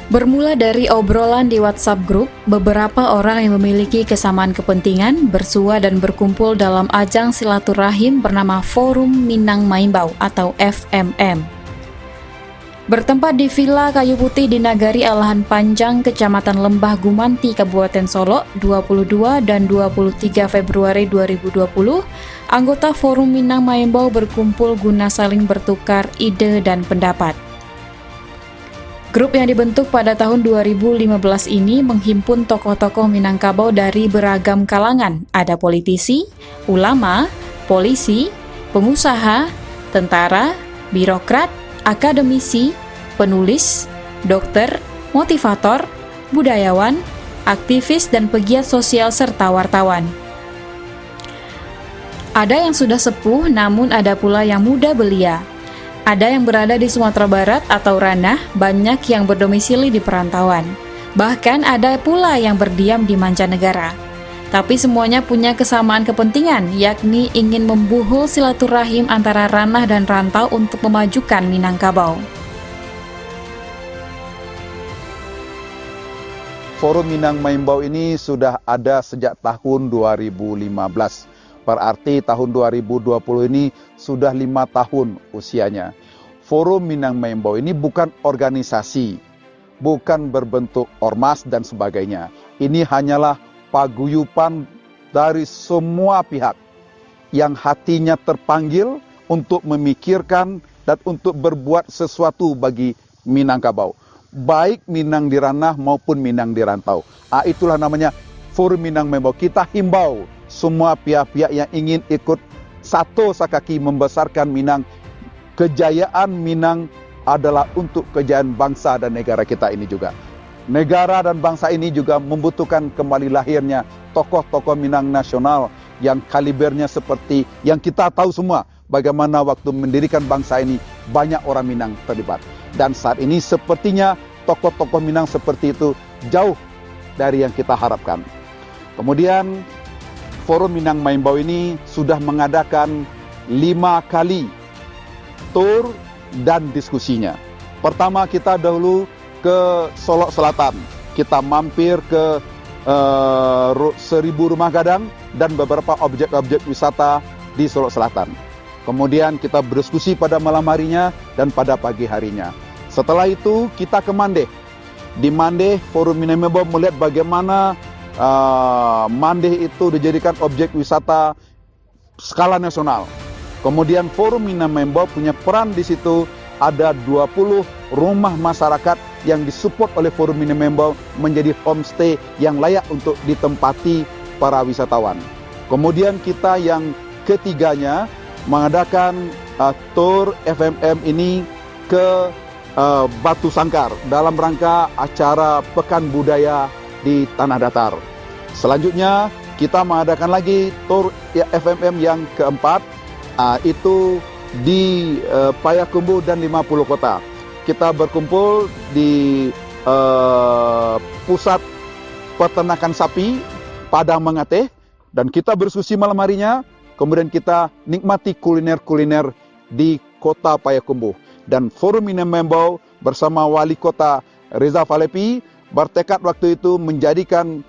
Bermula dari obrolan di WhatsApp Group, beberapa orang yang memiliki kesamaan kepentingan bersua dan berkumpul dalam ajang silaturahim bernama Forum Minang Maimbau atau FMM. Bertempat di Villa Kayu Putih di Nagari Alahan Panjang, Kecamatan Lembah Gumanti, Kabupaten Solok, 22 dan 23 Februari 2020, anggota Forum Minang Maimbau berkumpul guna saling bertukar ide dan pendapat. Grup yang dibentuk pada tahun 2015 ini menghimpun tokoh-tokoh Minangkabau dari beragam kalangan. Ada politisi, ulama, polisi, pengusaha, tentara, birokrat, akademisi, penulis, dokter, motivator, budayawan, aktivis dan pegiat sosial serta wartawan. Ada yang sudah sepuh namun ada pula yang muda belia. Ada yang berada di Sumatera Barat atau ranah, banyak yang berdomisili di perantauan. Bahkan ada pula yang berdiam di mancanegara. Tapi semuanya punya kesamaan kepentingan, yakni ingin membuhul silaturahim antara ranah dan rantau untuk memajukan Minangkabau. Forum Minang Maimbau ini sudah ada sejak tahun 2015. Berarti tahun 2020 ini sudah 5 tahun usianya. Forum Minang Maimbau ini bukan organisasi, bukan berbentuk ormas dan sebagainya. Ini hanyalah paguyupan dari semua pihak yang hatinya terpanggil untuk memikirkan dan untuk berbuat sesuatu bagi Minangkabau. Baik Minang di ranah maupun Minang di rantau. Itulah namanya Forum Minang Maimbau. Kita himbau semua pihak-pihak yang ingin ikut satu sakaki membesarkan Minang. Kejayaan Minang adalah untuk kejayaan bangsa dan negara kita ini juga. Negara dan bangsa ini juga membutuhkan kembali lahirnya tokoh-tokoh Minang nasional yang kalibernya seperti yang kita tahu semua. Bagaimana waktu mendirikan bangsa ini banyak orang Minang terlibat. Dan saat ini sepertinya tokoh-tokoh Minang seperti itu jauh dari yang kita harapkan. Kemudian Forum Minang Maimbau ini sudah mengadakan 5 kali tur dan diskusinya. Pertama kita dahulu ke Solok Selatan. Kita mampir ke 1000 rumah gadang dan beberapa objek-objek wisata di Solok Selatan. Kemudian kita berdiskusi pada malam harinya dan pada pagi harinya. Setelah itu kita ke Mandeh. Di Mandeh Forum Minang Maimbau melihat bagaimana Mandeh itu dijadikan objek wisata skala nasional. Kemudian Forum Minang Maimbau punya peran di situ, ada 20 rumah masyarakat yang disupport oleh Forum Minang Maimbau menjadi homestay yang layak untuk ditempati para wisatawan. Kemudian kita yang ketiganya mengadakan tur FMM ini ke Batu Sangkar dalam rangka acara Pekan Budaya di Tanah Datar. Selanjutnya kita mengadakan lagi tur FMM yang keempat, itu di Payakumbuh dan 50 kota. Kita berkumpul di pusat peternakan sapi Padang Mengateh dan kita berdiskusi malam harinya. Kemudian kita nikmati kuliner-kuliner di kota Payakumbuh. Dan Forum Minang Maimbau bersama Wali Kota Reza Falepi bertekad waktu itu menjadikan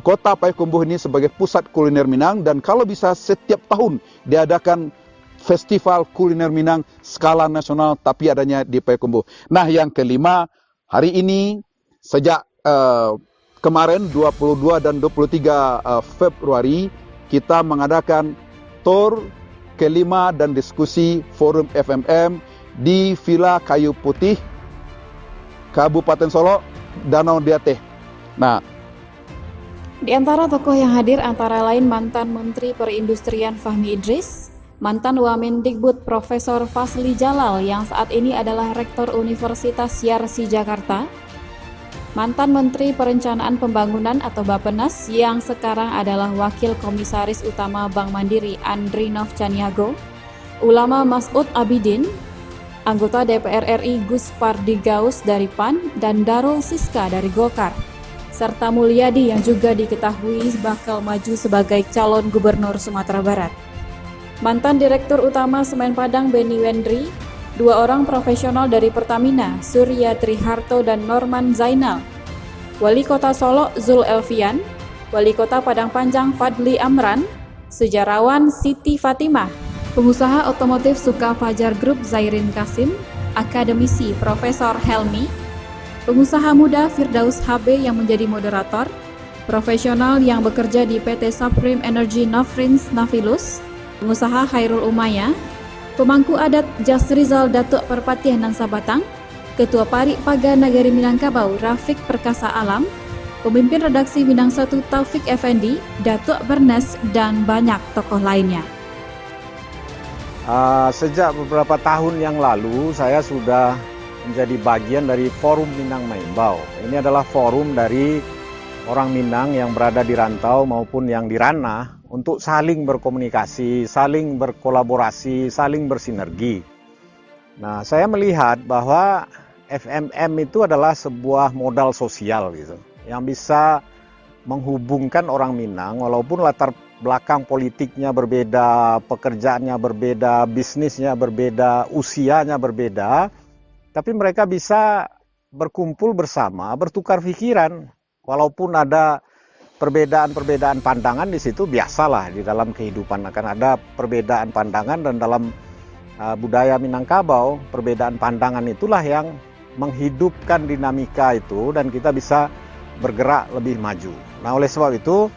kota Payakumbuh ini sebagai pusat kuliner Minang, dan kalau bisa setiap tahun diadakan festival kuliner Minang skala nasional tapi adanya di Payakumbuh. Nah yang kelima, hari ini sejak kemarin 22 dan 23 Februari kita mengadakan tur kelima dan diskusi Forum FMM di Villa Kayu Putih, Kabupaten Solok, Danau Diateh. Nah, Di antara tokoh yang hadir antara lain mantan Menteri Perindustrian Fahmi Idris, mantan Wamendikbud Profesor Fazli Jalal yang saat ini adalah Rektor Universitas Yarsi Jakarta, mantan Menteri Perencanaan Pembangunan atau Bappenas yang sekarang adalah Wakil Komisaris Utama Bank Mandiri Andrinov Caniago, ulama Mas'ud Abidin, anggota DPR RI Gus Pardi Gaus dari PAN dan Darul Siska dari Golkar, serta Mulyadi yang juga diketahui bakal maju sebagai calon gubernur Sumatera Barat. Mantan Direktur Utama Semen Padang Beni Wendri, 2 orang profesional dari Pertamina, Surya Triharto dan Norman Zainal, Wali Kota Solo Zul Elfian, Wali Kota Padang Panjang Fadli Amran, Sejarawan Siti Fatimah, Pengusaha Otomotif Suka Fajar Group Zairin Kasim, Akademisi Profesor Helmi, Pengusaha Muda Firdaus HB yang menjadi moderator, profesional yang bekerja di PT Supreme Energy Nofrins Nafilus, Pengusaha Hairul Umaya, Pemangku Adat Jasrizal Datuk Perpatian Nangsa Batang, Ketua Parik Paga Nagari Minangkabau Rafiq Perkasa Alam, Pemimpin Redaksi Minang 1 Taufik Effendi, Datuk Bernes, dan banyak tokoh lainnya. Sejak beberapa tahun yang lalu, saya sudah menjadi bagian dari Forum Minang Maimbau. Ini adalah forum dari orang Minang yang berada di rantau maupun yang di ranah untuk saling berkomunikasi, saling berkolaborasi, saling bersinergi. Nah, saya melihat bahwa FMM itu adalah sebuah modal sosial gitu, yang bisa menghubungkan orang Minang walaupun latar belakang politiknya berbeda, pekerjaannya berbeda, bisnisnya berbeda, usianya berbeda, tapi mereka bisa berkumpul bersama, bertukar pikiran. Walaupun ada perbedaan-perbedaan pandangan di situ, biasalah di dalam kehidupan akan ada perbedaan pandangan, dan dalam budaya Minangkabau perbedaan pandangan itulah yang menghidupkan dinamika itu dan kita bisa bergerak lebih maju. Nah, oleh sebab itu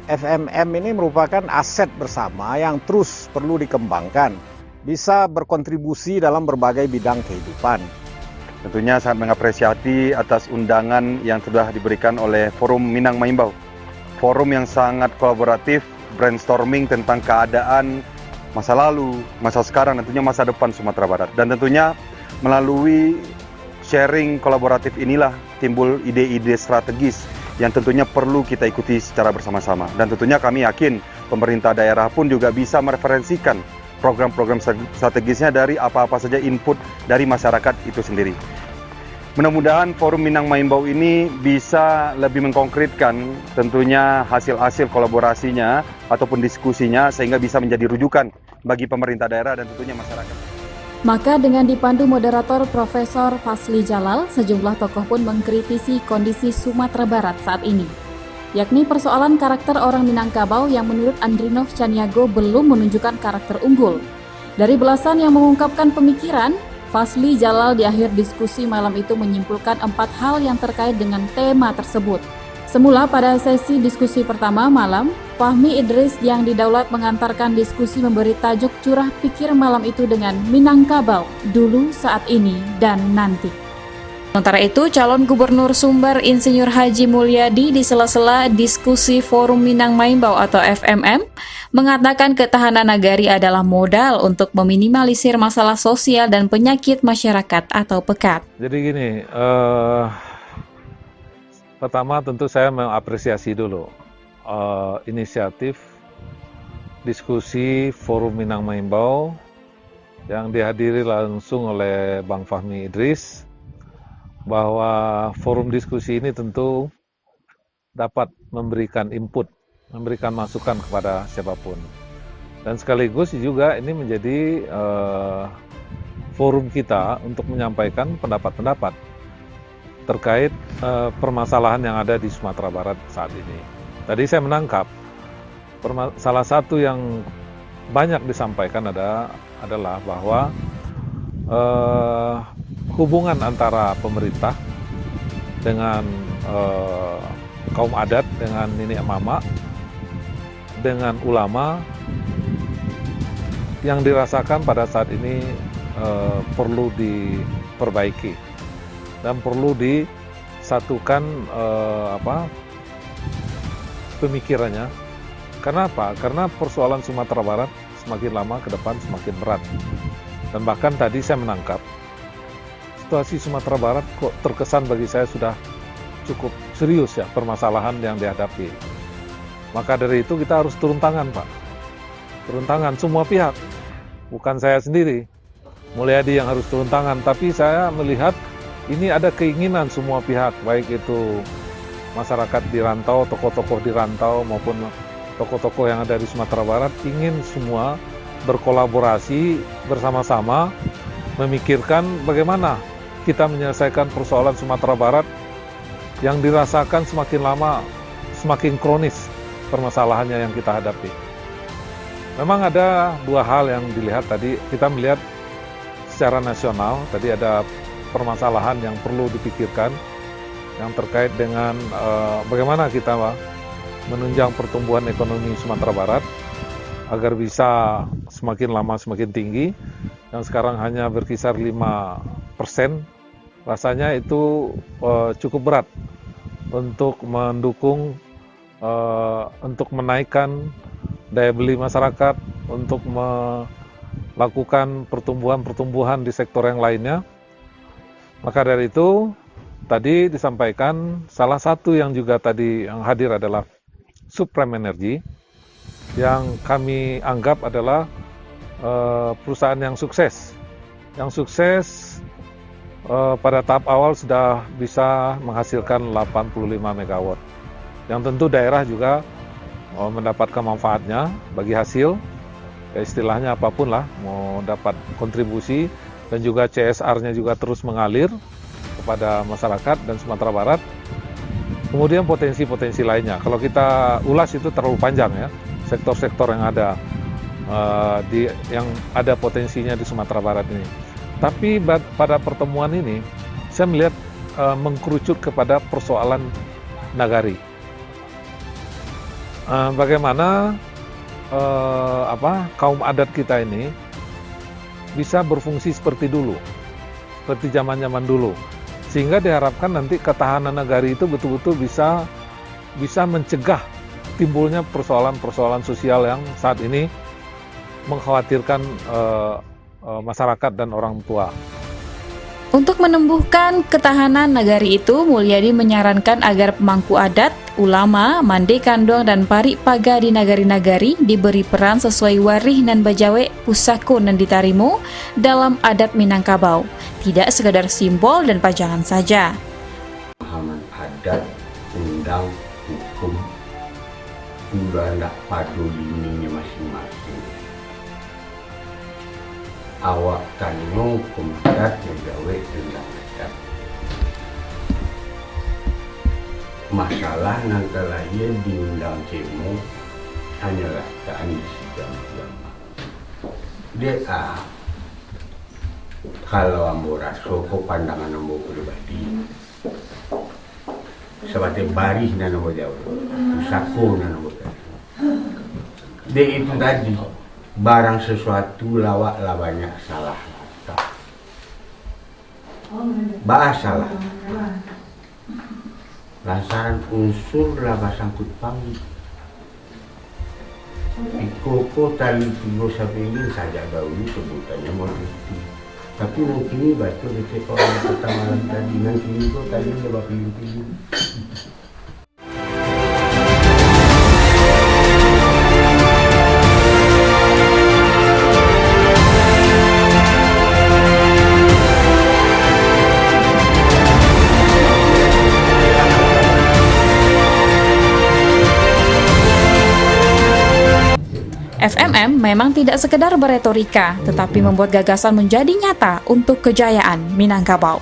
FMM ini merupakan aset bersama yang terus perlu dikembangkan, bisa berkontribusi dalam berbagai bidang kehidupan. Tentunya sangat mengapresiasi atas undangan yang sudah diberikan oleh Forum Minang Maimbau. Forum yang sangat kolaboratif, brainstorming tentang keadaan masa lalu, masa sekarang, tentunya masa depan Sumatera Barat. Dan tentunya melalui sharing kolaboratif inilah timbul ide-ide strategis yang tentunya perlu kita ikuti secara bersama-sama. Dan tentunya kami yakin pemerintah daerah pun juga bisa mereferensikan program-program strategisnya dari apa-apa saja input dari masyarakat itu sendiri. Mudah-mudahan Forum Minang Maimbau ini bisa lebih mengkonkretkan tentunya hasil-hasil kolaborasinya ataupun diskusinya sehingga bisa menjadi rujukan bagi pemerintah daerah dan tentunya masyarakat. Maka dengan dipandu moderator Profesor Fasli Jalal, sejumlah tokoh pun mengkritisi kondisi Sumatera Barat saat ini, yakni persoalan karakter orang Minangkabau yang menurut Andrinov Caniago belum menunjukkan karakter unggul. Dari belasan yang mengungkapkan pemikiran, Fasli Jalal di akhir diskusi malam itu menyimpulkan 4 hal yang terkait dengan tema tersebut. Semula pada sesi diskusi pertama malam, Fahmi Idris yang didaulat mengantarkan diskusi memberi tajuk curah pikir malam itu dengan Minangkabau, dulu, saat ini, dan nanti. Sementara itu, calon Gubernur Sumbar Insinyur Haji Mulyadi di sela-sela diskusi Forum Minang Maimbau atau FMM mengatakan ketahanan nagari adalah modal untuk meminimalisir masalah sosial dan penyakit masyarakat atau pekat. Jadi gini, pertama tentu saya mengapresiasi dulu inisiatif diskusi Forum Minang Maimbau yang dihadiri langsung oleh Bang Fahmi Idris, bahwa forum diskusi ini tentu dapat memberikan input, memberikan masukan kepada siapapun. Dan sekaligus juga ini menjadi forum kita untuk menyampaikan pendapat-pendapat terkait permasalahan yang ada di Sumatera Barat saat ini. Tadi saya menangkap salah satu yang banyak disampaikan adalah bahwa hubungan antara pemerintah dengan kaum adat, dengan nenek mama, dengan ulama yang dirasakan pada saat ini perlu diperbaiki dan perlu disatukan pemikirannya. Karena apa? Karena persoalan Sumatera Barat semakin lama ke depan semakin berat. Dan bahkan tadi saya menangkap situasi Sumatera Barat kok terkesan bagi saya sudah cukup serius ya permasalahan yang dihadapi. Maka dari itu kita harus turun tangan, Pak. Turun tangan semua pihak. Bukan saya sendiri, Mulyadi yang harus turun tangan, tapi saya melihat ini ada keinginan semua pihak, baik itu masyarakat di rantau, tokoh-tokoh di rantau maupun tokoh-tokoh yang ada di Sumatera Barat ingin semua berkolaborasi bersama-sama memikirkan bagaimana kita menyelesaikan persoalan Sumatera Barat yang dirasakan semakin lama semakin kronis permasalahannya yang kita hadapi. Memang ada dua hal yang dilihat tadi. Kita melihat secara nasional, tadi ada permasalahan yang perlu dipikirkan yang terkait dengan bagaimana kita menunjang pertumbuhan ekonomi Sumatera Barat agar bisa semakin lama semakin tinggi. Yang sekarang hanya berkisar 5%, rasanya itu cukup berat untuk mendukung, untuk menaikkan daya beli masyarakat, untuk melakukan pertumbuhan-pertumbuhan di sektor yang lainnya. Maka dari itu, tadi disampaikan salah satu yang juga tadi yang hadir adalah Supreme Energy, yang kami anggap adalah perusahaan yang sukses. Yang sukses pada tahap awal sudah bisa menghasilkan 85 MW. Yang tentu daerah juga mendapatkan manfaatnya bagi hasil, ya istilahnya apapun lah, mau dapat kontribusi, dan juga CSR-nya juga terus mengalir kepada masyarakat dan Sumatera Barat. Kemudian potensi-potensi lainnya, kalau kita ulas itu terlalu panjang ya, sektor-sektor yang ada yang ada potensinya di Sumatera Barat ini. Tapi pada pertemuan ini saya melihat mengkerucut kepada persoalan nagari. Bagaimana kaum adat kita ini bisa berfungsi seperti dulu, seperti zaman-zaman dulu, sehingga diharapkan nanti ketahanan nagari itu betul-betul bisa mencegah timbulnya persoalan-persoalan sosial yang saat ini mengkhawatirkan masyarakat dan orang tua. Untuk menumbuhkan ketahanan nagari itu, Mulyadi menyarankan agar pemangku adat, ulama, mande kandong, dan pari paga di nagari-nagari diberi peran sesuai warih nan bajawe, pusakun dan ditarimo dalam adat Minangkabau, tidak sekadar simbol dan pajangan saja. Pemahaman adat, undang, hukum, sudah tidak padulininya masing-masing. Awak tanyo kumadat ngegawe tentang adat. Masalah nantara ia diundang cemo hanyalah taan disigam-gama. Dia kalau ambo raso ko pandangan ambo pribadi seperti baris dan ambo jauh, pusako dan ambo dia itu tadi barang sesuatu lawak lah banyak salah. Salah. Lantaran unsur laba sangkut pangi. Ikoko tali tigo sapingin saja dahulu sebutannya modesti. Tapi mungkin ini batu becek orang pertama tadi nanti ini kok tadi laba pilih-pilih. FMM memang tidak sekedar beretorika, tetapi membuat gagasan menjadi nyata untuk kejayaan Minangkabau.